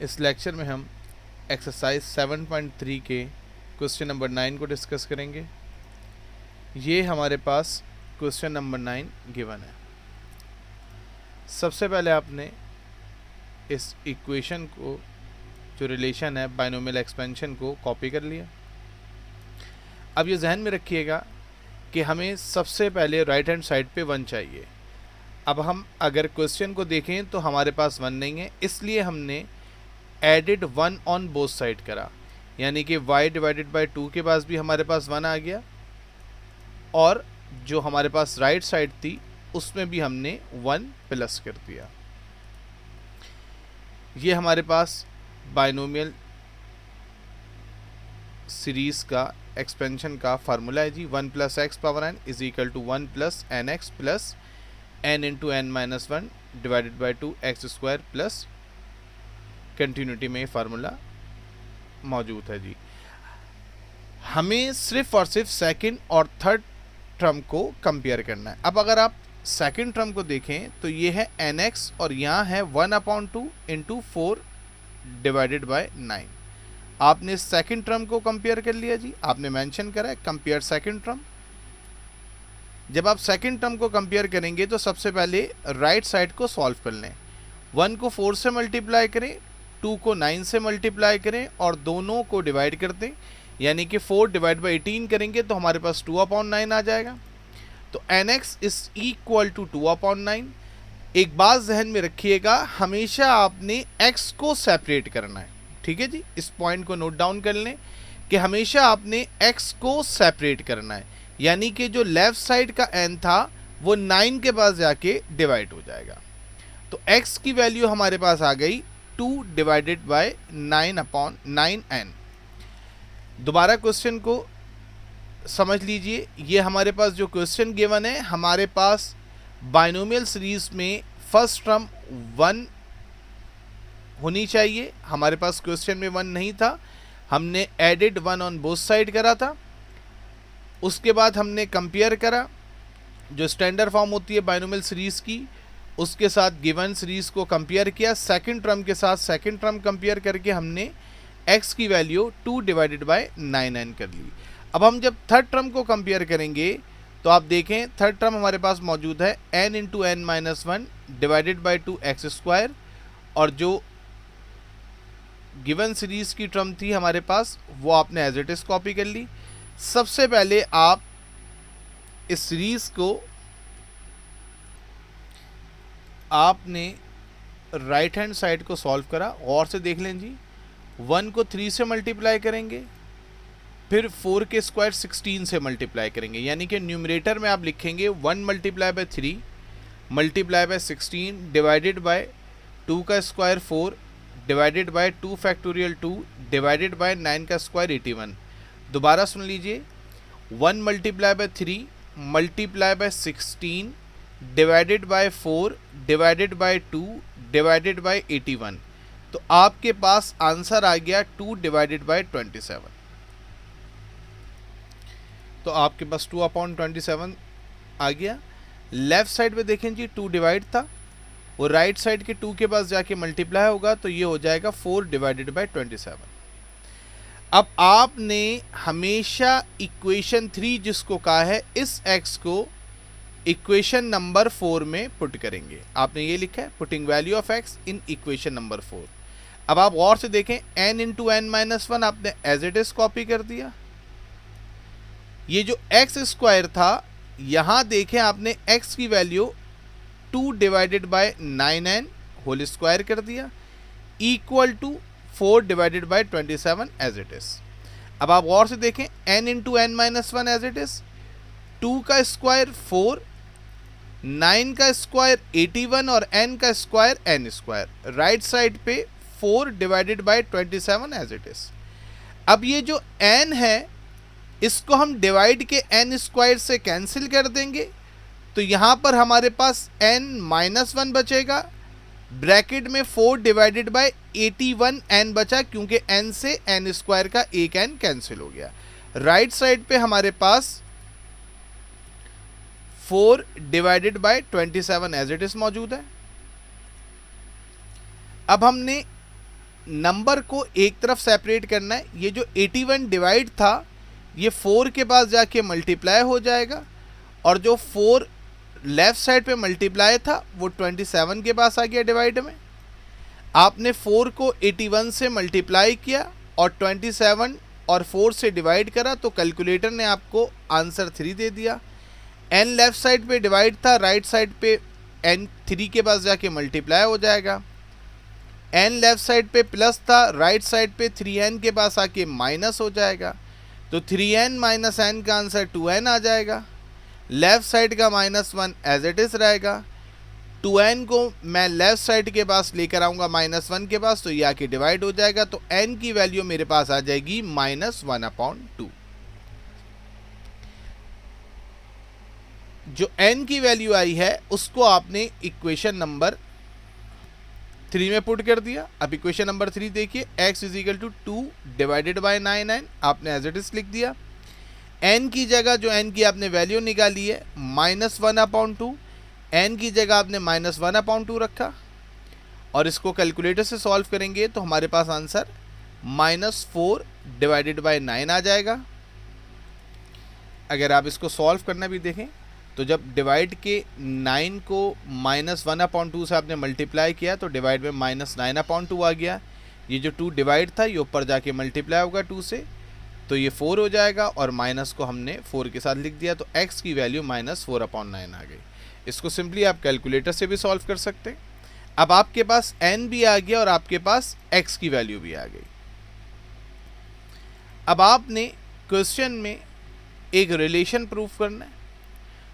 इस लेक्चर में हम एक्सरसाइज 7.3 के क्वेश्चन नंबर 9 को डिस्कस करेंगे। ये हमारे पास क्वेश्चन नंबर 9 गिवन है। सबसे पहले आपने इस इक्वेशन को, जो रिलेशन है बाइनोमियल एक्सपेंशन को, कॉपी कर लिया। अब ये जहन में रखिएगा कि हमें सबसे पहले राइट हैंड साइड पे 1 चाहिए। अब हम अगर क्वेश्चन को देखें तो हमारे पास 1 नहीं है, इसलिए हमने एडिड 1 ऑन बोथ साइड करा, यानी कि y डिवाइडेड बाई 2 के पास भी हमारे पास 1 आ गया, और जो हमारे पास राइट साइड थी उसमें भी हमने 1 प्लस कर दिया। ये हमारे पास बाइनोमियल सीरीज का एक्सपेंशन का फार्मूला है जी। 1 plus x power n is equal to 1 plus n x plus n into n minus 1 divided by 2 x square plus continuity में फार्मूला मौजूद है जी। हमें सिर्फ और सिर्फ सेकंड और थर्ड टर्म को कंपेयर करना है। अब अगर आप सेकंड टर्म को देखें तो ये है एन एक्स और यहाँ है 1/2 इंटू 4 डिवाइडेड बाय 9। आपने सेकंड टर्म को कंपेयर कर लिया जी, आपने मेंशन करा है कंपेयर सेकंड टर्म। जब आप सेकंड टर्म को कंपेयर करेंगे तो सबसे पहले राइट साइड को सॉल्व कर लें। 1 को 4 से मल्टीप्लाई करें, 2 को 9 से मल्टीप्लाई करें और दोनों को डिवाइड कर दें, यानी कि 4 डिवाइड बाई 18 करेंगे तो हमारे पास 2/9 आ जाएगा। तो nx इज इक्वल टू 2/9। एक बात जहन में रखिएगा, हमेशा आपने x को सेपरेट करना है, ठीक है जी। इस पॉइंट को नोट डाउन कर लें कि हमेशा आपने x को सेपरेट करना है, यानी कि जो लेफ्ट साइड का n था वो 9 के पास जाके डिवाइड हो जाएगा। तो x की वैल्यू हमारे पास आ गई 2 डिवाइडेड बाय 9/9n। दोबारा क्वेश्चन को समझ लीजिए। ये हमारे पास जो क्वेश्चन गिवन है, हमारे पास बाइनोमियल सीरीज में फर्स्ट टर्म 1 होनी चाहिए। हमारे पास क्वेश्चन में 1 नहीं था, हमने एडिड 1 ऑन बोथ साइड करा था। उसके बाद हमने कंपेयर करा, जो स्टैंडर्ड फॉर्म होती है बाइनोमियल सीरीज की, उसके साथ गिवन सीरीज को कंपेयर किया। सेकंड टर्म के साथ सेकंड टर्म कंपेयर करके हमने x की वैल्यू 2 डिवाइडेड बाय 9n कर ली। अब हम जब थर्ड टर्म को कंपेयर करेंगे तो आप देखें थर्ड टर्म हमारे पास मौजूद है n into n minus 1 divided by 2 x square, और जो गिवन सीरीज की टर्म थी हमारे पास वो आपने एज इट इज कॉपी कर ली। सबसे पहले आप इस सीरीज को आपने राइट हैंड साइड को सॉल्व करा। और से देख लें जी, 1 को 3 से मल्टीप्लाई करेंगे, फिर 4 के स्क्वायर 16 से मल्टीप्लाई करेंगे, यानी कि न्यूमरेटर में आप लिखेंगे 1 multiply by 3 multiply by 16 divided by 2 का square 4 divided bye 2 factorial 2 divided bye 9 का स्क्वायर 81। दोबारा सुन लीजिए, 1 multiply by 3 multiply by 16 divided by 4 divided bye 2 divided bye 81। तो आपके पास आंसर आ गया 2 डिवाइडेड बाय 27। तो आपके पास 2/27 आ गया। लेफ्ट साइड पे देखें जी, 2 डिवाइड था, वो राइट साइड के 2 के पास जाके मल्टीप्लाई होगा तो ये हो जाएगा 4 डिवाइडेड बाय 27। अब आपने हमेशा इक्वेशन 3 जिसको कहा है, इस x को इक्वेशन नंबर 4 में पुट करेंगे। आपने ये लिखा है putting value of x in equation number 4। अब आप और से देखें, n इंटू एन माइनस 1 आपने एज इट इज कॉपी कर दिया। ये जो एक्स स्क्वायर था, यहां देखें आपने x की value 2 divided by 9n whole square कर दिया, equal to 4 divided by 27 as it is. अब आप और से देखें, n into n minus 1 as it is, 2 का स्क्वायर 4, 9 का स्क्वायर 81 और n का square n square. Right side पे 4 divided by 27 as it is. अब ये जो n है इसको हम डिवाइड के n स्क्वायर से कैंसिल कर देंगे, तो यहाँ पर हमारे पास n-1 बचेगा। ब्रैकेट में 4 डिवाइडेड बाय 81 n बचा, क्योंकि n से n स्क्वायर का एक n कैंसिल हो गया। राइट साइड पे हमारे पास 4 divided by 27 as it is मौजूद है। अब हमने नंबर को एक तरफ सेपरेट करना है। ये जो 81 डिवाइड था ये 4 के पास जाके मल्टीप्लाई हो जाएगा, और जो 4 लेफ्ट साइड पे मल्टीप्लाई था वो 27 के पास आ गया डिवाइड में। आपने 4 को 81 से मल्टीप्लाई किया और 27 और 4 से डिवाइड करा, तो कैलकुलेटर ने आपको आंसर 3 दे दिया। n लेफ्ट साइड पे डिवाइड था, राइट साइड पे n 3 के पास जाके मल्टीप्लाई हो जाएगा। n लेफ्ट साइड पे प्लस था, राइट साइड पे 3n के पास आके माइनस हो जाएगा, तो 3n माइनस n का आंसर 2n आ जाएगा। लेफ्ट साइड का -1 एज इट इज़ रहेगा। 2n को मैं लेफ्ट साइड के पास लेकर आऊँगा -1 के पास, तो ये आके डिवाइड हो जाएगा, तो n की वैल्यू मेरे पास आ जाएगी -1/2। जो n की वैल्यू आई है उसको आपने इक्वेशन नंबर 3 में पुट कर दिया। अब इक्वेशन नंबर 3 देखिए, x = 2 डिवाइडेड बाय 9n आपने एज इट इज लिख दिया। n की जगह जो n की आपने वैल्यू निकाली है -1/2, n की जगह आपने -1/2 रखा, और इसको कैलकुलेटर से सॉल्व करेंगे तो हमारे पास आंसर -4 डिवाइडेड बाय 9 आ जाएगा। अगर आप इसको सॉल्व करना भी देखें तो जब डिवाइड के 9 को -1/2 से आपने मल्टीप्लाई किया तो डिवाइड में -9/2 आ गया। ये जो 2 डिवाइड था ये ऊपर जाके मल्टीप्लाई होगा 2 से, तो ये 4 हो जाएगा, और माइनस को हमने 4 के साथ लिख दिया, तो x की वैल्यू -4/9 आ गई। इसको सिंपली आप कैलकुलेटर से भी सॉल्व कर सकते हैं। अब आपके पास n भी आ गया और आपके पास x की वैल्यू भी आ गई। अब आपने क्वेश्चन में एक रिलेशन प्रूफ करना है,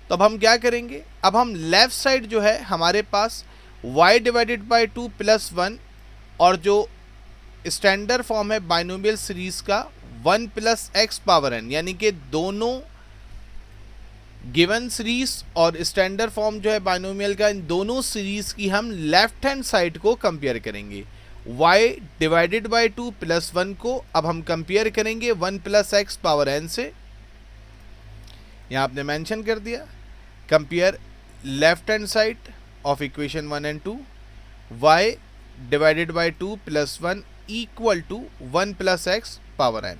तो अब हम क्या करेंगे, अब हम लेफ्ट साइड जो है हमारे पास y डिवाइडेड बाय 2 + 1, और जो स्टैंडर्ड फॉर्म है बाइनोमियल सीरीज का 1 + x पावर n, यानी कि दोनों गिवन सीरीज और स्टैंडर्ड फॉर्म जो है बाइनोमियल का, इन दोनों सीरीज की हम लेफ्ट हैंड साइड को कंपेयर करेंगे। y डिवाइडेड बाय 2 + 1 को अब हम कंपेयर करेंगे 1 + x पावर n से। यहाँ आपने मेंशन कर दिया, compare left hand side of equation 1 and 2, y divided by 2 + 1 = 1 + x power n।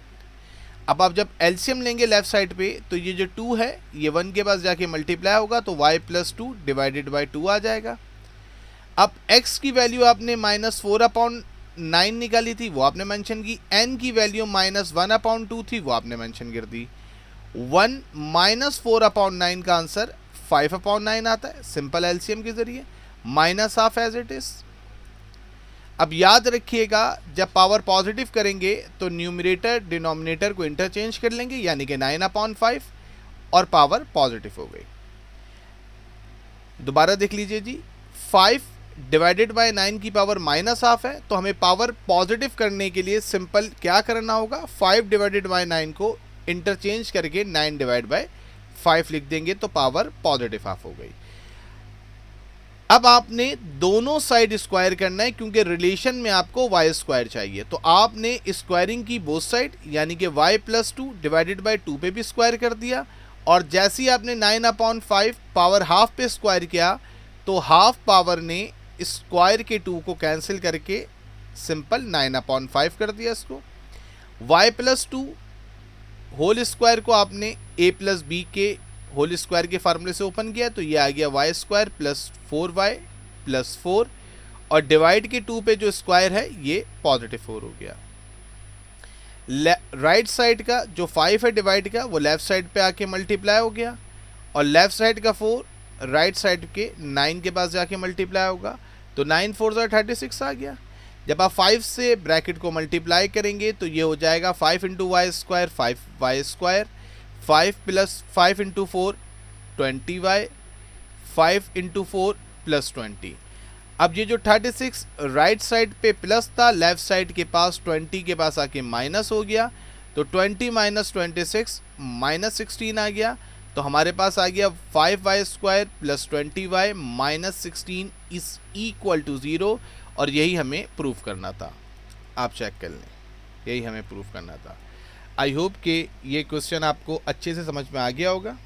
अब आप जब एलसीएम लेंगे लेफ्ट साइड पे, तो ये जो 2 है ये 1 के पास जाके मल्टीप्लाई होगा, तो y + 2 डिवाइडेड बाय 2 आ जाएगा। अब x की वैल्यू आपने -4/9 निकाली थी, वो आपने मेंशन की। n की वैल्यू -1/2 थी, वो आपने मेंशन कर दी। 1 -4/9 का आंसर 5/9 आता है सिंपल एलसीएम के जरिए, -1/2 एज इट इज। अब याद रखिएगा, जब पावर पॉजिटिव करेंगे तो न्यूमरेटर डिनोमिनेटर को इंटरचेंज कर लेंगे, यानी कि 9/5, और पावर पॉजिटिव हो गई। दोबारा देख लीजिए जी, 5 डिवाइडेड बाय 9 की पावर -1/2 है, तो हमें पावर पॉजिटिव करने के लिए सिंपल क्या करना होगा, 5 डिवाइडेड बाय 9 को इंटरचेंज करके 9 डिवाइड बाय 5 लिख देंगे, तो पावर पॉजिटिव हाफ हो गई। अब आपने दोनों साइड स्क्वायर करना है, क्योंकि रिलेशन में आपको y² चाहिए, तो आपने स्क्वायरिंग की बोथ साइड, यानी कि y + 2 डिवाइडेड बाय 2 पे भी स्क्वायर कर दिया, और जैसे ही आपने 9/5 पावर हाफ पे स्क्वायर किया, तो हाफ पावर ने स्क्वायर के 2 को कैंसिल करके सिंपल 9/5 कर दिया इसको। y + 2 होल स्क्वायर को आपने a + b के होल स्क्वायर के फार्मूले से ओपन किया, तो ये आ गया y² + 4y + 4, और डिवाइड के 2 पे जो स्क्वायर है ये +4 हो गया। राइट साइड का जो 5 है डिवाइड का, वो लेफ्ट साइड पे आके मल्टीप्लाई हो गया, और लेफ्ट साइड का 4 राइट साइड के 9 के पास जाके मल्टीप्लाई होगा, तो 9 4 36 आ गया। जब आप 5 से ब्रैकेट को मल्टीप्लाई करेंगे तो ये हो जाएगा 5 × y² 5y², 5 + 5 × 4 20y, 5 × 4 + 20। अब ये जो 36 राइट साइड पे प्लस था, लेफ्ट साइड के पास 20 के पास आके माइनस हो गया, तो 20 - 26 -16 आ गया, तो हमारे पास आ गया 5y² + 20y -16 = 0, और यही हमें प्रूफ करना था। आप चेक कर लें, यही हमें प्रूफ करना था। आई होप कि ये क्वेश्चन आपको अच्छे से समझ में आ गया होगा।